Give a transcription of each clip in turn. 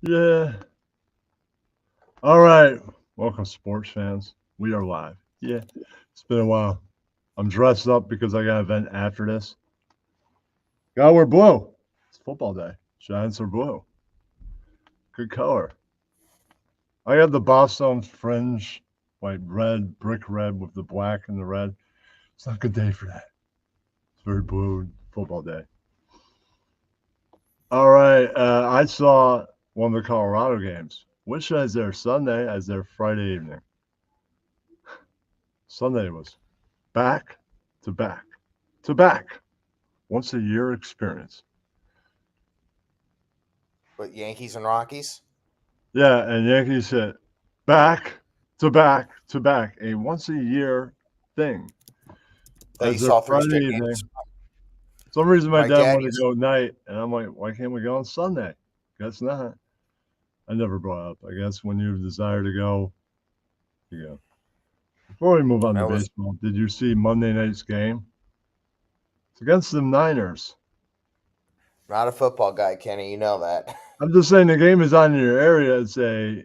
Yeah. All right. Welcome, sports fans. We are live. Yeah. It's been a while. I'm dressed up because I got an event after this. Gotta wear blue. It's football day. Giants are blue. Good color. I got the Boston fringe, like red, brick red with the black and the red. It's not a good day for that. It's very blue football day. All right. I saw one of the Colorado games. Wish I was there Sunday. I was there Friday evening. Sunday was back to back to back. Once a year experience. But Yankees and Rockies? Yeah, and Yankees hit back to back to back. A once a year thing. That you As their saw three Friday straight games. evening. Some reason my My dad dad wanted to used go at night, and I'm like, why can't we go on Sunday? Guess not. I never brought up. I guess when you desire to go, you go. Before we move on to I was baseball, did you see Monday night's game? It's against the Niners. not a football guy, Kenny. You know that. I'm just saying the game is on in your area. It's a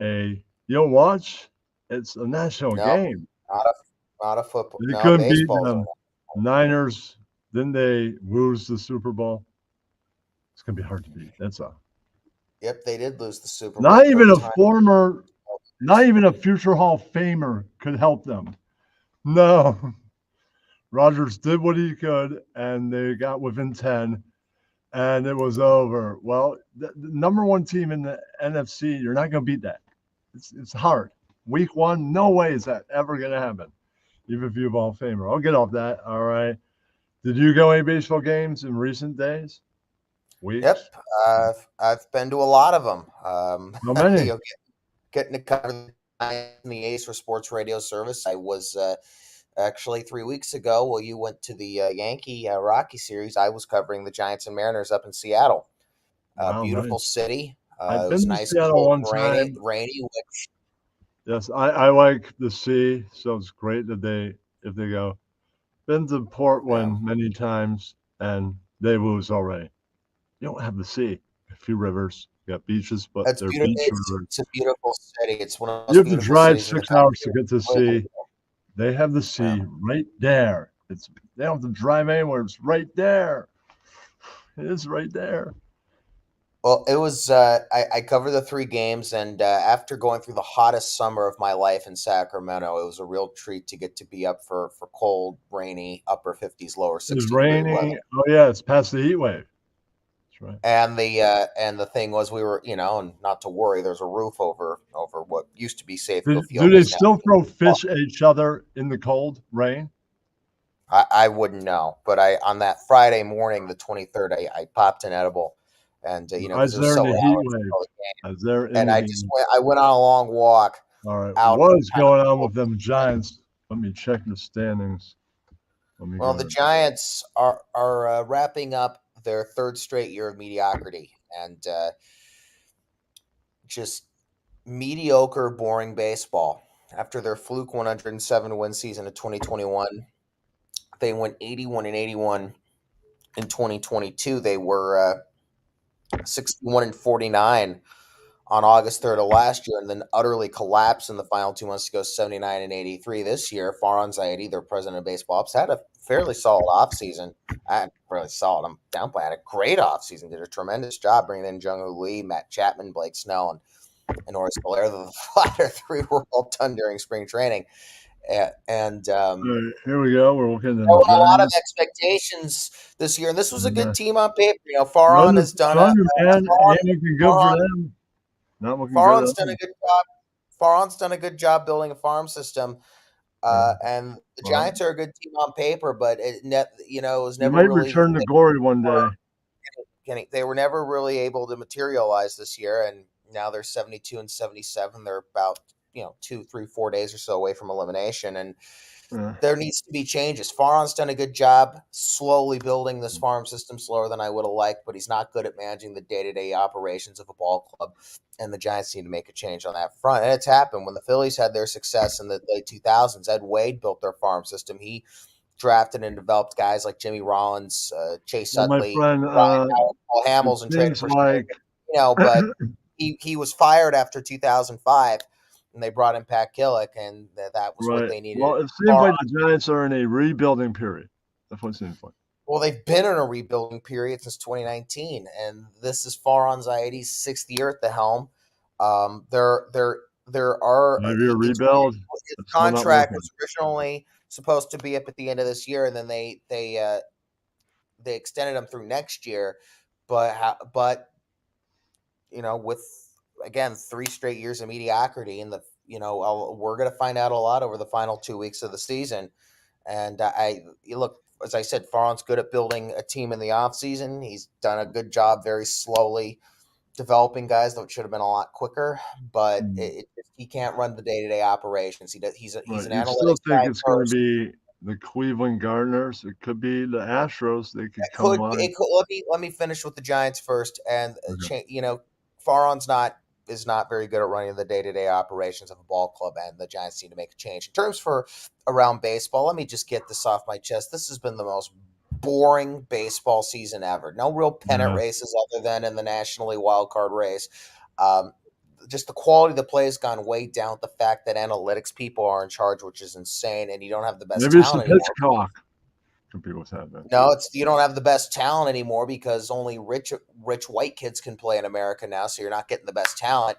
you don't watch. It's a national No, game. not a not a football. They No, couldn't beat baseball's them. Niners. Didn't they lose the Super Bowl? It's gonna be hard to beat. That's all. Yep, they did lose the Super Bowl Not even third a time. former, not even a future Hall of Famer could help them. No. Rogers did what he could, and they got within 10, and it was over. Well, the number one team in the NFC, you're not going to beat that. It's hard. Week one, no way is that ever going to happen, even if you're a Hall of Famer. I'll get off that. All right. Did you go any baseball games in recent days? Weeks? Yep, I've been to a lot of them. How many? Getting to cover the Ace for Sports Radio service. I was actually 3 weeks ago. Well, you went to the Yankee Rocky series. I was covering the Giants and Mariners up in Seattle. Wow, Beautiful nice. city. I've It was been to nice, Seattle cold, one and rainy. time. Rainy, which Yes, I like the sea, so it's great that if they go. Been to yeah. Portland many times, and they lose already. You don't have the sea. A few rivers, you got beaches, but It's they're beautiful. beach rivers. It's a beautiful city. It's one of the You most have to beautiful drive cities in the 6 hours to country. get to sea. They have the Yeah. sea right there. They don't have to drive anywhere. It's right there. It is right there. Well, it was. I covered the three games, and after going through the hottest summer of my life in Sacramento, it was a real treat to get to be up for cold, rainy, upper 50s, lower It's 60-degree weather. raining. Oh yeah, it's past the heat wave. That's right. And the thing was, we were, and not to worry, there's a roof over what used to be Safeco Do Field. they Is now. still throw fish at each other in the cold rain? I wouldn't know, but I on that Friday morning, the 23rd, I popped an edible, and I because was it was there in the several heat hours wave. before the game, I was there in and the I heat just wave. went. I went on a long walk All right. out. What is Kind of going on with them Giants? Let me check the standings. Let me Well, go the to Giants are wrapping up their third straight year of mediocrity and just mediocre, boring baseball. After their fluke 107 win season of 2021, they went 81 and 81 in 2022. They were 61 and 49 on August 3rd of last year, and then utterly collapsed in the final 2 months to go 79 and 83 this year. Farhan Zaidi, their president of baseball ops, had a fairly solid offseason. Fairly solid. I'm downplaying. Had a great offseason. Did a tremendous job bringing in Jung Hoo Lee, Matt Chapman, Blake Snell, and Horace Blair. The latter three were all done during spring training. And All right, here we go. We're looking at there the were a lot of Giants. expectations this year, and this was a good Yeah. team on paper. Run Farhan the has done Thunder, man. Farhan, Ain't looking good for Farhan them. Not looking good Farhan's at done a all. good job. Farhan's done a good job building a farm system, Yeah. and the Well, Giants are a good team on paper, but it was they never might really return to glory one day. they were never really able to materialize this year, and now they're 72 and 77. They're about 2, 3, 4 days or so away from elimination, and Yeah. there needs to be changes. Farhan's done a good job slowly building this farm system, slower than I would have liked, but he's not good at managing the day-to-day operations of a ball club, and the Giants need to make a change on that front. And it's happened. When the Phillies had their success in the late 2000s, Ed Wade built their farm system. He drafted and developed guys like Jimmy Rollins, Chase Well, my Utley, friend, Ryan Howard, Paul it Hamels, and traded seems for like but he was fired after 2005, and they brought in Pat Killick, and that was what Right. they needed. Well, it seems like the Giants are in a rebuilding period. That's what it seems like. Well, they've been in a rebuilding period since 2019, and this is Farhan Zaidi's sixth year at the helm. There are 5-year rebuild. his It's still not contract working. was originally supposed to be up at the end of this year, and then they extended him through next year. But with again 3 straight years of mediocrity, and we're going to find out a lot over the final 2 weeks of the season. And look, as I said, Farhan's good at building a team in the offseason. He's done a good job very slowly developing guys that should have been a lot quicker, but he can't run the day-to-day operations. He's Right. an You analytics still think guy it's going to first. be the Cleveland Gardeners? It could be the Astros. They could come alive. Let me finish with the Giants first, and Okay. Farhan's is not very good at running the day-to-day operations of a ball club, and the Giants need to make a change. In terms for around baseball, let me just get this off my chest. This has been the most boring baseball season ever. No real pennant Yeah. races other than in the National League wild card race. Just the quality of the play has gone way down with the fact that analytics people are in charge, which is insane, and you don't have the best Maybe it's the talent anymore. Hitchcock. Some people have that. No, you don't have the best talent anymore because only rich white kids can play in America now, so you're not getting the best talent.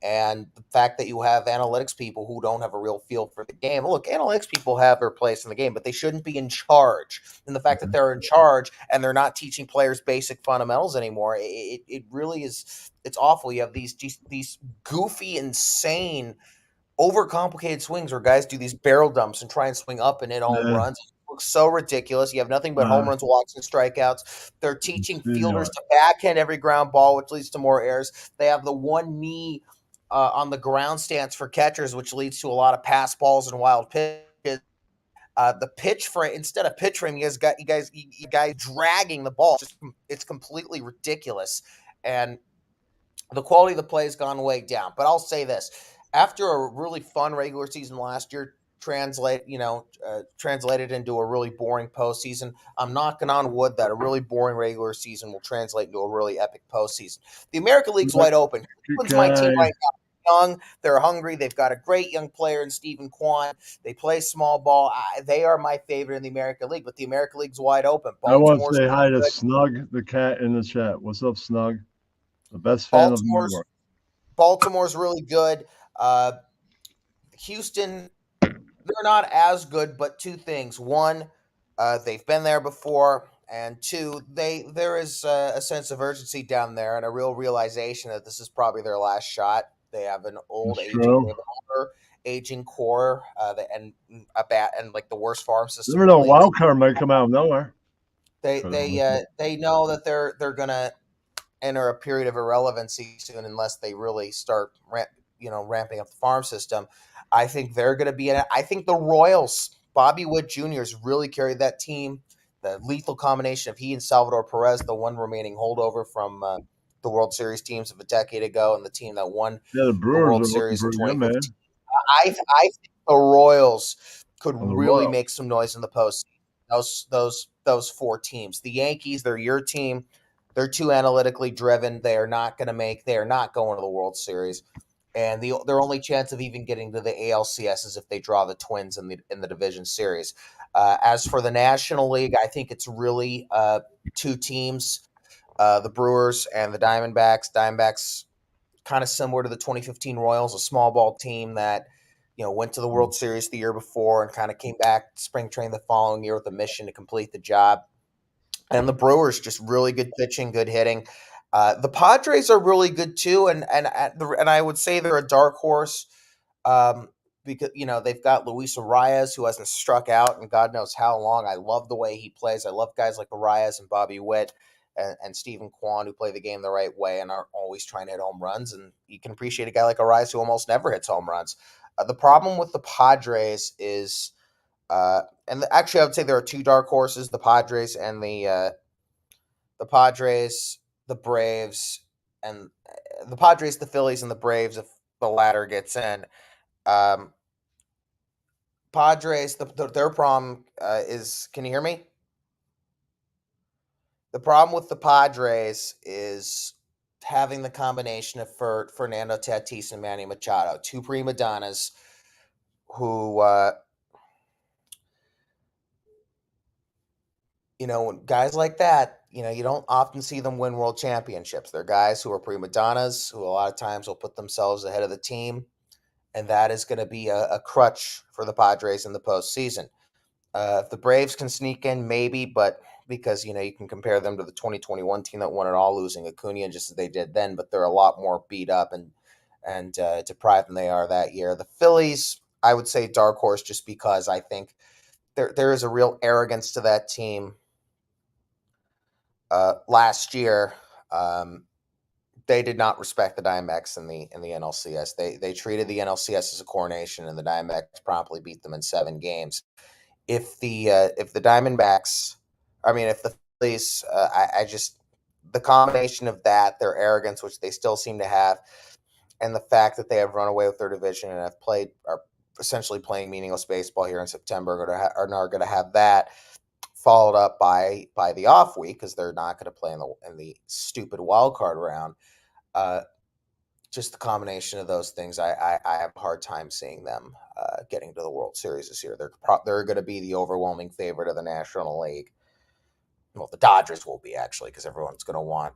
And the fact that you have analytics people who don't have a real feel for the game. Look, analytics people have their place in the game, but they shouldn't be in charge. And the fact that they're in charge and they're not teaching players basic fundamentals anymore, it really is. It's awful. You have these goofy, insane, overcomplicated swings where guys do these barrel dumps and try and swing up and hit home Yeah. runs. It looks so ridiculous. You have nothing but home runs, walks, and strikeouts. They're teaching fielders to backhand every ground ball, which leads to more errors. They have the one knee on the ground stance for catchers, which leads to a lot of pass balls and wild pitches. The pitch frame, instead of pitch frame, you guys dragging the ball. It's completely ridiculous, and the quality of the play has gone way down. But I'll say this: after a really fun regular season last year, translated into a really boring postseason, I'm knocking on wood that a really boring regular season will translate into a really epic postseason. The American League's wide open. Cleveland's my team right now. Young, they're hungry. They've got a great young player in Stephen Kwan. They play small ball. They are my favorite in the American League, but the American League's wide open. I want to say hi to Snug, the cat in the chat. What's up, Snug? The best fan of New York. Baltimore's really good. Houston, they're not as good, but two things. One, they've been there before, and two, there is a sense of urgency down there and a real realization that this is probably their last shot. They have an aging core, and like the worst farm system. You never know, wild card might come out of nowhere. They know that they're gonna enter a period of irrelevancy soon unless they really start ramping up the farm system. I think they're going to be in it. I think the Royals, Bobby Witt Jr. has really carried that team. The lethal combination of he and Salvador Perez, the one remaining holdover from the World Series teams of a decade ago, and the team that won the World Series in 2015. I think the Royals could really make some noise in the postseason. Those four teams. The Yankees, they're your team. They're too analytically driven. They are not going to the World Series. And their only chance of even getting to the ALCS is if they draw the Twins in the division series. As for the National League, I think it's really two teams, the Brewers and the Diamondbacks. Diamondbacks kind of similar to the 2015 Royals, a small ball team that went to the World Series the year before and kind of came back spring training the following year with a mission to complete the job. And the Brewers just really good pitching, good hitting. The Padres are really good too, and I would say they're a dark horse because they've got Luis Arias, who hasn't struck out in God knows how long. I love the way he plays. I love guys like Arias and Bobby Witt and Stephen Kwan, who play the game the right way and aren't always trying to hit home runs. And you can appreciate a guy like Arias who almost never hits home runs. The problem with the Padres is, and actually I would say there are two dark horses: the Padres and the Braves, and the Padres, the Phillies, and the Braves. If the latter gets in, Padres, their problem is. Can you hear me? The problem with the Padres is having the combination of Fernando Tatis and Manny Machado, two prima donnas who, guys like that, you don't often see them win world championships. They're guys who are prima donnas who a lot of times will put themselves ahead of the team, and that is going to be a crutch for the Padres in the postseason. If the Braves can sneak in, maybe, but because you can compare them to the 2021 team that won it all, losing Acuna just as they did then, but they're a lot more beat up and deprived than they are that year. The Phillies, I would say dark horse, just because I think there is a real arrogance to that team. Last year, they did not respect the Diamondbacks in the NLCS. They treated the NLCS as a coronation, and the Diamondbacks promptly beat them in 7 games. If the Diamondbacks, if the Phillies, I just the combination of that, their arrogance, which they still seem to have, and the fact that they have run away with their division and are essentially playing meaningless baseball here in September, are going to have that followed up by the off week because they're not going to play in the stupid wild card round. Just the combination of those things, I have a hard time seeing them getting to the World Series this year. They're going to be the overwhelming favorite of the National League. Well, the Dodgers will be, actually, because everyone's going to want,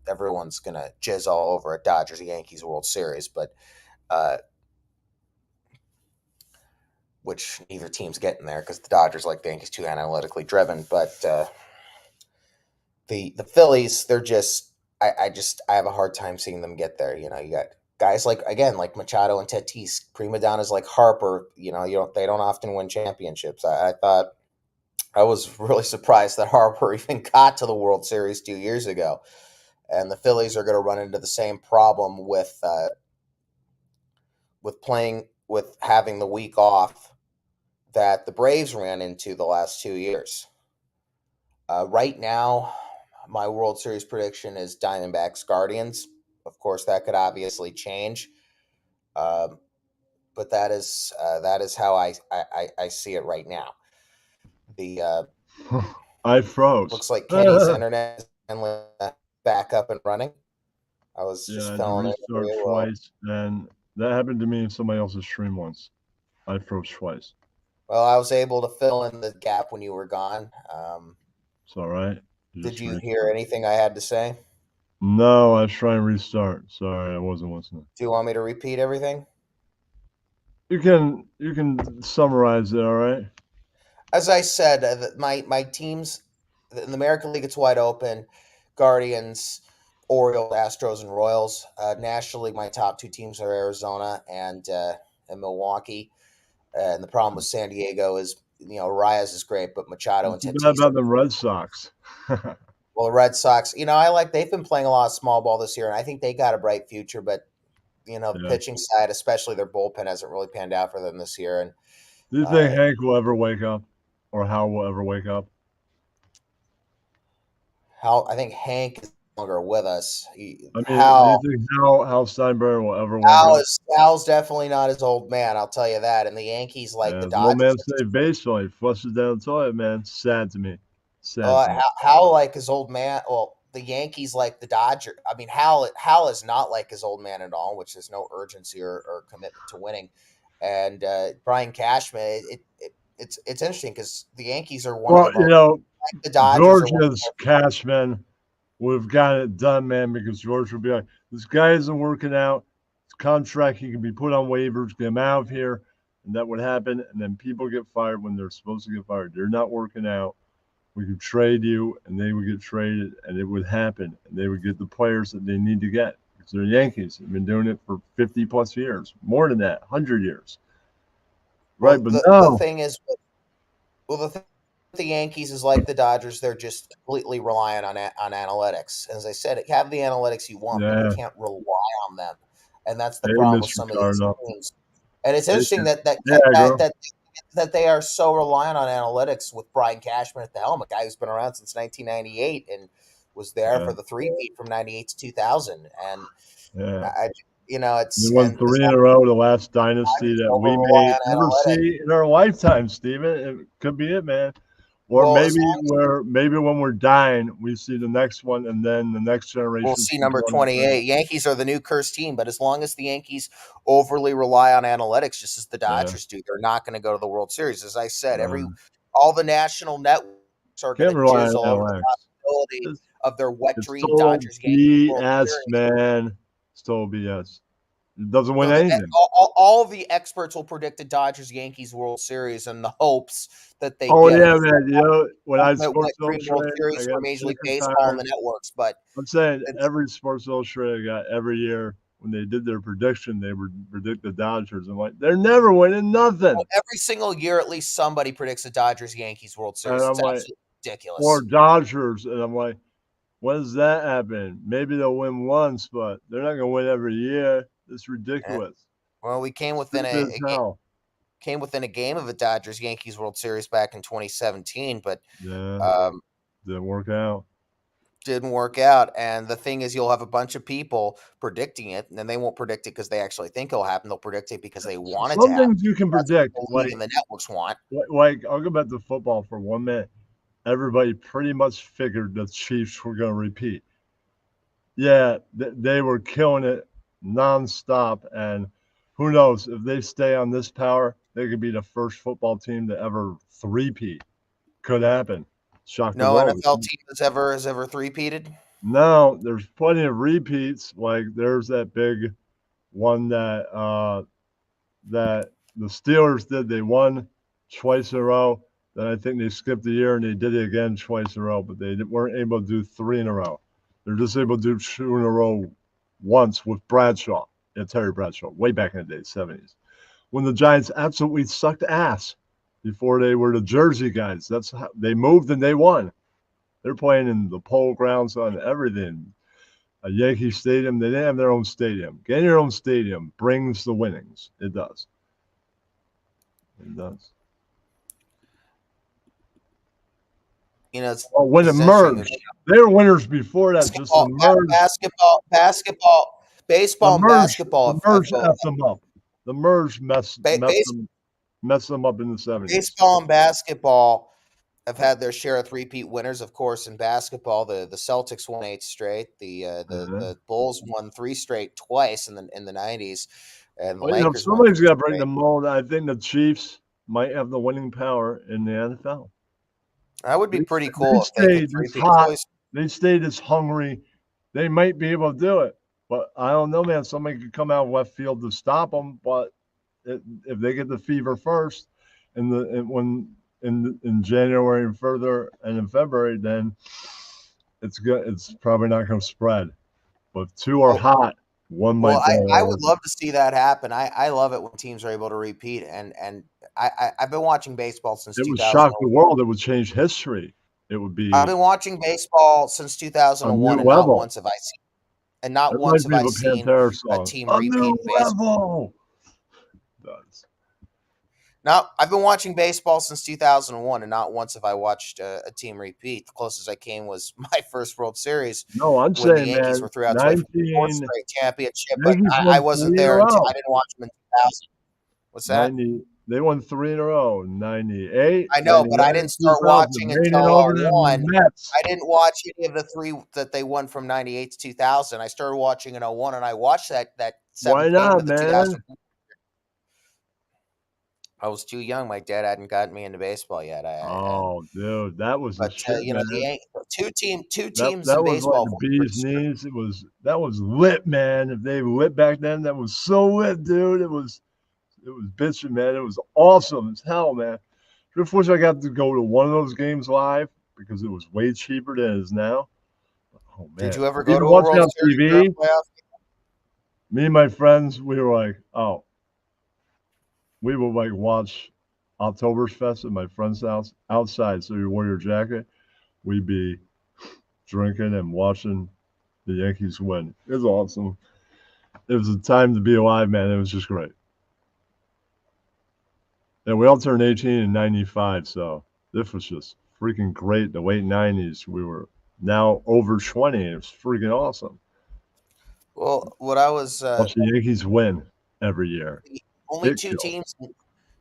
everyone's going to jizz all over a Dodgers-Yankees World Series, but which neither team's getting there because the Dodgers, like the Yankees, too analytically driven. But the Phillies, they're just, I have a hard time seeing them get there. You got guys like Machado and Tatis, prima donnas like Harper. They don't often win championships. I thought I was really surprised that Harper even got to the World Series 2 years ago, and the Phillies are going to run into the same problem with having the week off that the Braves ran into the last 2 years. Right now, my World Series prediction is Diamondbacks Guardians. Of course, that could obviously change, but that is how I see it right now. The I froze. Looks like Kenny's internet is back up and running. I was just filling it restart twice, and that happened to me in somebody else's stream once. I froze twice. Well, I was able to fill in the gap when you were gone. It's all right. Did you hear anything I had to say? No, I was trying to restart. Sorry, I wasn't listening. Do you want me to repeat everything? You can summarize it, all right? As I said, my teams in the American League, it's wide open. Guardians, Orioles, Astros, and Royals. National League, my top 2 teams are Arizona and Milwaukee. And the problem with San Diego is, Reyes is great, but Machado and Tatis. What about the Red Sox? Well, the Red Sox, they've been playing a lot of small ball this year, and I think they got a bright future. But the pitching side, especially their bullpen, hasn't really panned out for them this year. And do you think Hank will ever wake up, or Hal will ever wake up? I think Hank is no longer with us. Do you think Hal Steinbrenner will ever wake up? Hal's definitely not his old man, I'll tell you that. And the Yankees, like the Dodgers. Old man saved baseball. He flushes down the toilet, man. Sad to me. Hal like his old man. Well, the Yankees like the Dodgers. Hal is not like his old man at all, which there's no urgency or commitment to winning. And Brian Cashman, it's interesting because the Yankees are one of the the Dodgers. George's Cashman would have gotten it done, man, because George would be like, this guy isn't working out. His contract, he can be put on waivers, get him out of here. And that would happen. And then people get fired when they're supposed to get fired. They're not working out. We could trade you, and they would get traded, and it would happen. And they would get the players that they need to get. Because they're Yankees. They've been doing it for 50-plus years. More than that, 100 years. Right, but the thing is, the Yankees is like the Dodgers. They're just completely reliant on analytics. As I said, have the analytics you want, but you can't rely on them, and that's the problem with some of these teams. And it's interesting that they are so reliant on analytics with Brian Cashman at the helm, a guy who's been around since 1998 and was there for the 3-peat from 98 to 2000. And they won 3 in a row, the last dynasty that we may ever see in our lifetime, Steven. It could be it, man. Or Well, as maybe long as maybe when we're dying, we see the next one, and then the next generation we'll see sees number one and two. 28. Yankees are the new cursed team, but as long as the Yankees overly rely on analytics, just as the Yeah, Dodgers do, they're not going to go to the World Series. As I said, uh, all the national networks are going can't to rely on jizz all over the LX. possibility It's, of their wet it's dream total Dodgers Yankees World BS, Series. man. It's total BS. It doesn't win So anything. all of the experts will predict the Dodgers Yankees World Series in the hopes that they Oh get yeah, it for man. You know, when I ultimate wet Sports dream World Illustrated, I Series for got Major sick League and Baseball and tired. the networks. But I'm saying it's every Sports Illustrated got every year when they did their prediction, they would predict the Dodgers. I'm like, they're never winning nothing. every single year, at least somebody predicts the Dodgers Yankees World And Series. I'm It's like, absolutely or ridiculous. Dodgers, and I'm like, when does that happen? Maybe they'll win once, but they're not gonna win every year. It's Eh, ridiculous. Well, we Stupid as hell. came within a game of a Dodgers Yankees World Series back in 2017, but Yeah, um, didn't work out. didn't work out. And the thing is, you'll have a bunch of people predicting it, and then they won't predict it because they actually think it'll happen. They'll predict it because they want it to Some happen. things you can That's what predict, the league and the networks want. like I'll go back to football for 1 minute. Everybody pretty much figured the Chiefs were going to repeat. Yeah, they were killing it nonstop, and who knows if they stay on this power, they could be the first football team to ever three-peat. Could happen. Shock the No world. NFL team has ever three-peated. Now there's plenty of repeats. Like there's that big one that the Steelers did. They won twice in a row. Then I think they skipped a year and they did it again twice in a row, but they weren't able to do three in a row. They're just able to do two in a row once with Bradshaw and Terry Bradshaw way back in the day, 70s, when the Giants absolutely sucked ass before they were the Jersey guys. That's how they moved and they won. They're playing in the polo grounds on everything. A Yankee Stadium, they didn't have their own stadium. Getting your own stadium brings the winnings. It does. It does. You know, it's, When it it's interesting. merged, they were winners before that. Just the merge, Baseball, and basketball the merge effed them up. The merge messed them up in the 70s. baseball and basketball have had their share of three-peat winners. Of course, in basketball, the Celtics won 8 straight. The Bulls won 3 straight twice in the 90s, and the Well, you know, Lakers won somebody's 3 got to break straight. the mold. I think the Chiefs might have the winning power in the NFL. That would be pretty They cool if they could stayed this three-peat. hot. They stayed this hungry. They might be able to do it, but I don't know, man. Somebody could come out of left field to stop them. But if they get the fever first, in January and further, and in February, then it's good. It's probably not going to spread. But if two are hot, one might. Well, I would love to see that happen. I love it when teams are able to repeat, and I've been watching baseball since It would 2000. shock the world. It would change history. It would be I've been watching baseball since a 2001, new and not level. once have I seen, and not It once reminds have me I of a seen Pantera a song. team A repeat new in baseball. level. It does. Now, I've been watching baseball since 2001, and not once have I watched a team repeat. The closest I came was my first World Series No, I'm when the saying, Yankees man, were 3 outs away from the fourth 19 straight championship, but Yankees I won wasn't 3 in a there until I row. didn't watch them in 2000. What's that? 90, they won 3 in a row. 98, I know, but I 99, didn't start 2000. watching Raining until over them '01. Mets. I didn't watch any of the 3 that they won from '98 to 2000. I started watching in '01, and I watched that Why 7th game not, of the man? 2000. I was too young. My dad hadn't gotten me into baseball yet. Oh, dude, that was the shit, You know, man. two That teams in that was like baseball. the bee's knees. That was lit, man. If they lit back then, that was so lit, dude. It was bitching, man. It was awesome as hell, man. Just wish I got to go to one of those games live because it was way cheaper than it is now. Oh man! Did you ever go Even to a watching World on Series or a TV, playoff? me and my friends, we were like, oh, we would like watch Oktoberfest at my friend's house outside. So you wore your jacket. We'd be drinking and watching the Yankees win. It was awesome. It was a time to be alive, man. It was just great. And we all turned 18 in 95, so this was just freaking great. The late 90s, we were now over 20. It was freaking awesome. Well, what I was Watch the Yankees win every year. only It two killed.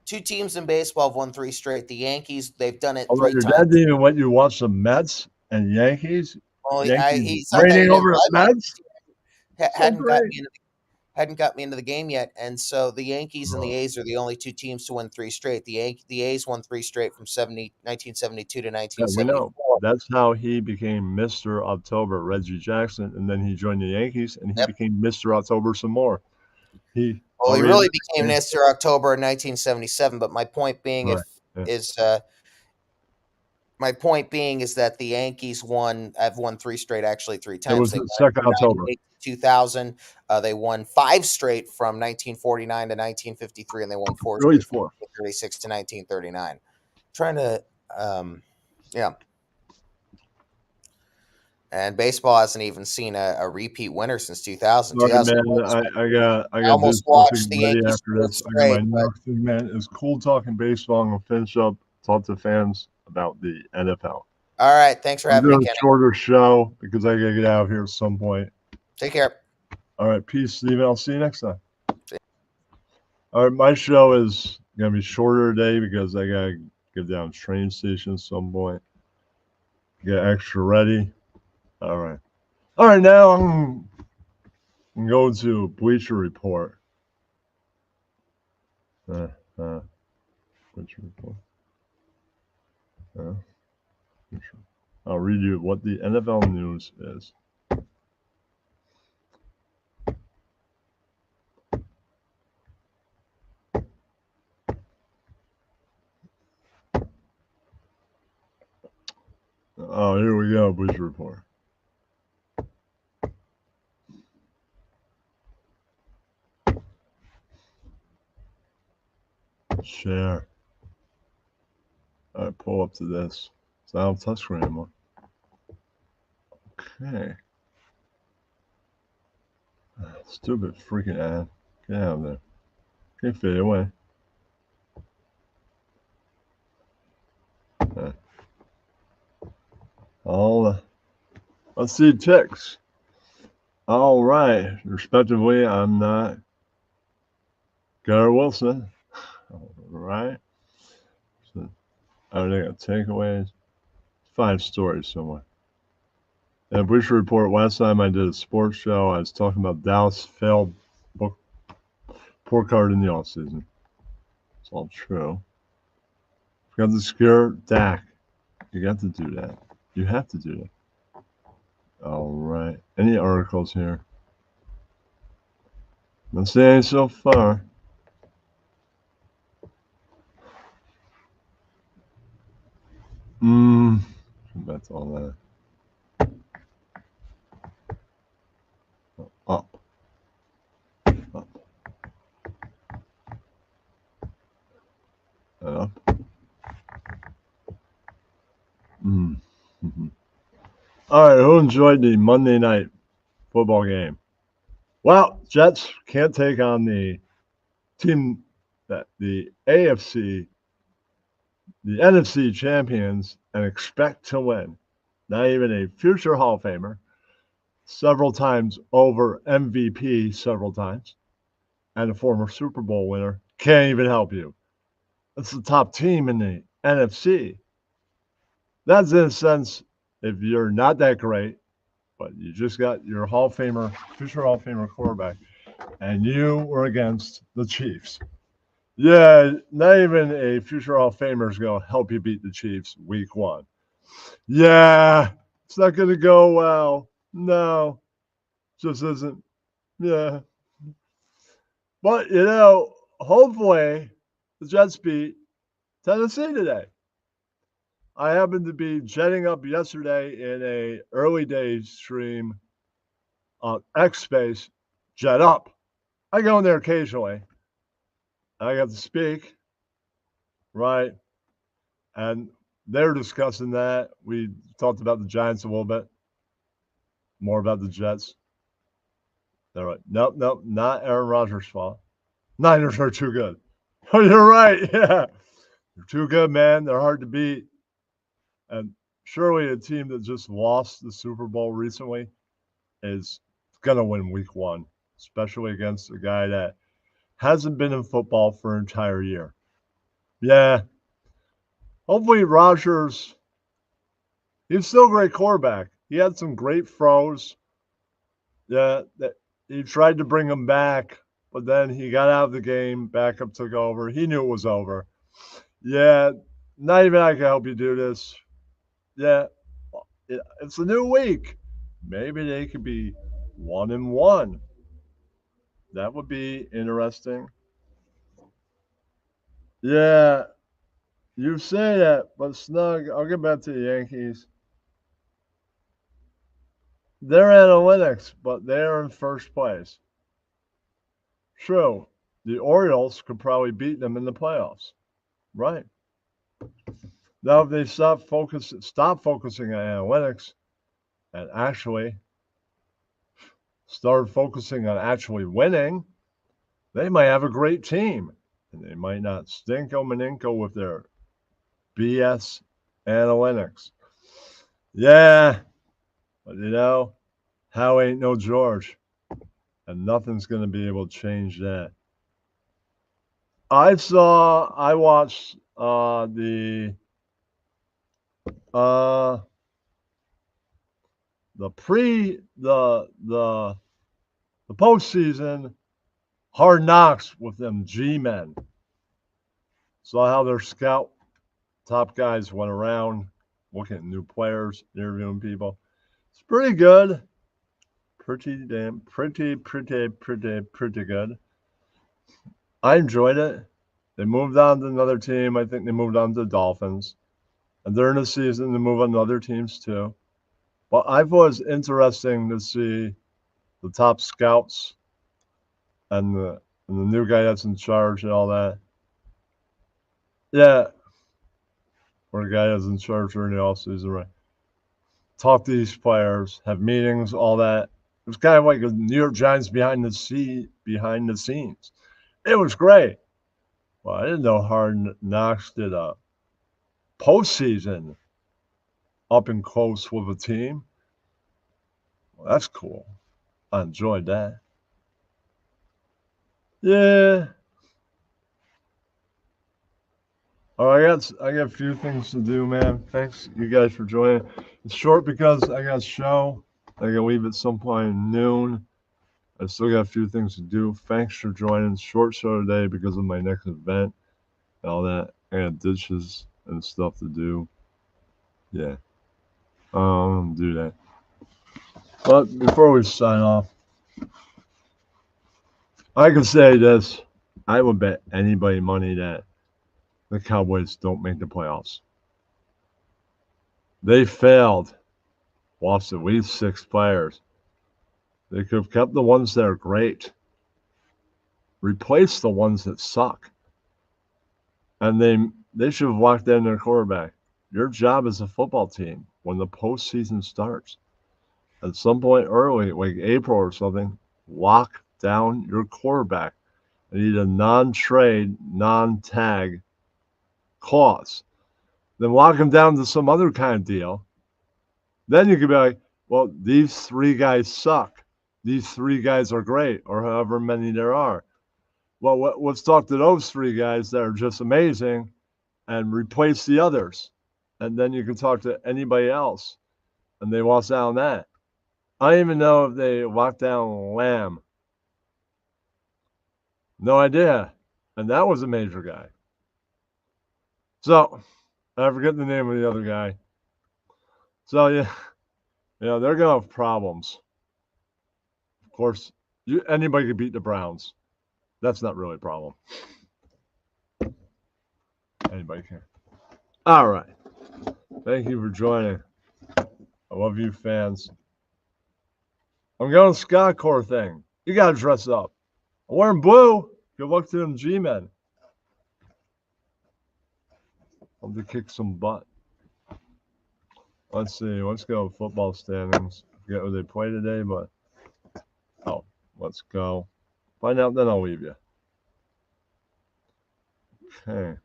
Two teams in baseball have won 3 straight. The Yankees, they've done it Although 3 your times. dad didn't even let you watch the Mets and Yankees. Well, Yankees he said that he reigning didn't, over but the I watched Mets. it. So great. Hadn't got me into the game yet, and so the Yankees and the Oh. A's are the only 2 teams to win 3 straight. The A's won 3 straight from 1972 to Yeah, we know. 1974. That's how he became Mr. October, Reggie Jackson, and then he joined the Yankees, and he Yep. became Mr. October some more. He Well, he already really became Mr. October in 1977. But my point being, right. Yeah. my point being is that the Yankees have won 3 straight, actually 3 It times. was They the won second from October. 98 to 2000. They won 5 straight from 1949 to 1953, and they won 4 Really straight from four. 1936 to 1939. Trying to, yeah. And baseball hasn't even seen a repeat winner since 2000. All right, 2000 man. I got I to do almost watched something the ready Yankees after win this. I got my straight, New but York thing, man. It's cool talking baseball. I'm gonna finish up, talk to fans about the NFL. all right. Thanks for I'm having me, doing a Kenny. shorter show because I gotta get out of here at some point. Take care. All right, peace, Steven. I'll see you next time. All right, my show is gonna be shorter today because I gotta get down to train station at some point. Get extra ready. All right. Now I'm going to Bleacher Report. Bleacher Report. I'll read you what the NFL news is. Oh, here we go, Bleacher Report. Share. All right, pull up to this. So I don't touch screen anymore. Okay. Stupid freaking ad. Get out of there. Can't fade away. Let's see ticks. All right. Respectively, I'm not Garrett Wilson. All right. So, I got takeaways. 5 stories somewhere. In a Bleacher Report, last time I did a sports show, I was talking about Dallas failed poor card in the offseason. It's all true. Got to scare Dak. You got to do that. You have to do that. All right. Any articles here? Not saying so far. That's all that. Up. Up. And up. All right. Who enjoyed the Monday night football game? Well, Jets can't take on the team that the NFC, the NFC champions, and expect to win. Not even a future Hall of Famer, several times over MVP, several times, and a former Super Bowl winner can't even help you. That's the top team in the NFC. That's in a sense, if you're not that great, but you just got your Hall of Famer, future Hall of Famer quarterback, and you were against the Chiefs. Yeah, not even a future Hall of Famer is going to help you beat the Chiefs week 1. Yeah, it's not going to go well. No, just isn't. Yeah. But, hopefully the Jets beat Tennessee today. I happened to be jetting up yesterday in a early day stream on X Space, Jet Up. I go in there occasionally. I got to speak, right? And they're discussing that. We talked about the Giants a little bit, more about the Jets. They're like, nope, not Aaron Rodgers' fault. Niners are too good. Oh, you're right. Yeah. They're too good, man. They're hard to beat. And surely a team that just lost the Super Bowl recently is going to win week 1, especially against a guy that hasn't been in football for an entire year. Yeah. Hopefully Rodgers, he's still a great quarterback. He had some great throws. Yeah, that he tried to bring him back, but then he got out of the game. Backup took over. He knew it was over. Yeah, not even I can help you do this. Yeah, it's a new week. Maybe they could be 1-1. That would be interesting. Yeah, you say that, but Snug, I'll get back to the Yankees. They're analytics, but they're in first place. True. The Orioles could probably beat them in the playoffs. Right. Now, if they stop focusing on analytics and actually start focusing on actually winning, they might have a great team. And they might not stinko maninko with their BS analytics. Yeah, but Howe ain't no George, and nothing's going to be able to change that. I watched uh the pre the postseason hard knocks with them G men. Saw how their scout top guys went around looking at new players, interviewing people. It's pretty good. Pretty good. I enjoyed it. They moved on to another team. I think they moved on to the Dolphins. And during the season, they move on to other teams too. But I thought it was interesting to see the top scouts and the new guy that's in charge and all that. Yeah, or the guy that's in charge during the offseason, right? Talk to these players, have meetings, all that. It was kind of like a New York Giants behind the scenes. It was great. Well, I didn't know Hard Knocks did a postseason up and close with a team. Well, that's cool. I enjoyed that. Yeah. Oh, I got a few things to do, man. Thanks you guys for joining. It's short because I got a show. I gotta leave at some point at noon. I still got a few things to do. Thanks for joining. Short show today because of my next event and all that. I got dishes and stuff to do. Yeah. Do that. But before we sign off, I can say this. I would bet anybody money that the Cowboys don't make the playoffs. They failed. Lost at least 6 players. They could have kept the ones that are great, replaced the ones that suck, and they should have locked in their quarterback. Your job as a football team when the postseason starts, at some point early, like April or something, lock down your quarterback. I need a non-trade, non-tag clause. Then lock him down to some other kind of deal. Then you could be like, well, these 3 guys suck. These 3 guys are great, or however many there are. Well, let's talk to those 3 guys that are just amazing and replace the others. And then you can talk to anybody else. And they lost out on that. I don't even know if they locked down Lamb. No idea. And that was a major guy. So, I forget the name of the other guy. So, yeah, they're going to have problems. Of course, anybody could beat the Browns. That's not really a problem. Anybody can. All right. Thank you for joining. I love you, fans. I'm going to Scott Core thing. You got to dress up. I'm wearing blue. Good luck to them G-men. Hope to kick some butt. Let's see. Let's go football standings. Forget who they play today, but let's go. Find out, then I'll leave you. Okay.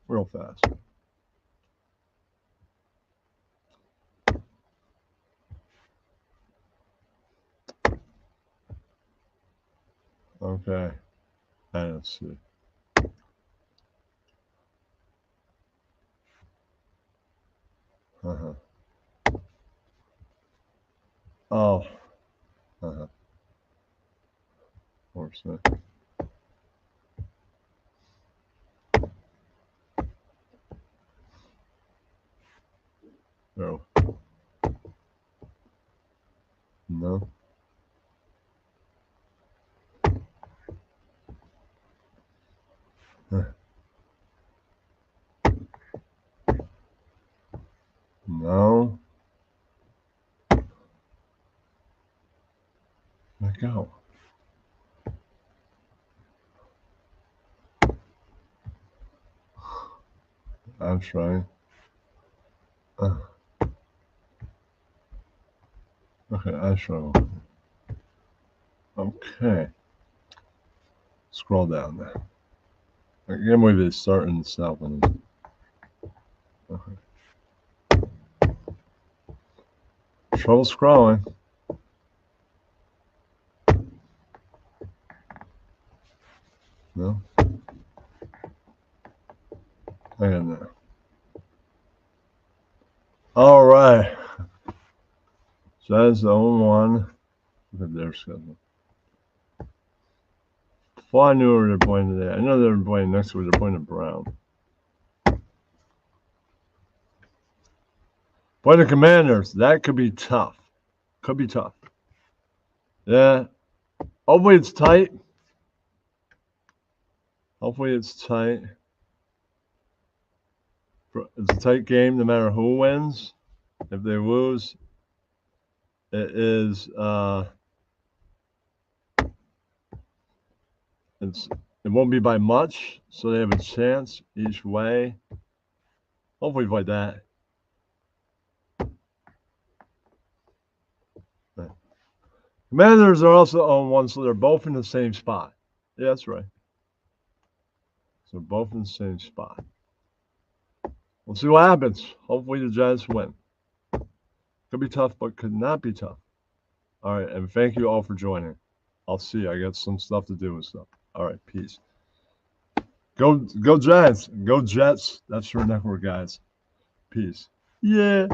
Real fast. Okay. Let's see. Uh-huh. Oh. Uh-huh. 4%. No. No. No. Let go. I'm trying. Okay, I struggle. Okay. Scroll down there. I can't believe it's starting south one. Okay. Trouble scrolling. No. Hang on there. All right. So that's the only one. Look at their schedule. Well, I knew where they're playing today. I know they're playing next week. They're playing at Brown. Playing the Commanders. That could be tough. Could be tough. Yeah. Hopefully it's tight. Hopefully it's tight. It's a tight game no matter who wins. If they lose, it is it won't be by much, so they have a chance each way. Hopefully by that. Commanders are also on one, so they're both in the same spot. Yeah, that's right. So both in the same spot. We'll see what happens. Hopefully the Giants win. Could be tough, but could not be tough. All right, and thank you all for joining. I'll see you. I got some stuff to do and stuff. All right, peace. Go Giants. Go Jets. That's your network, guys. Peace. Yeah.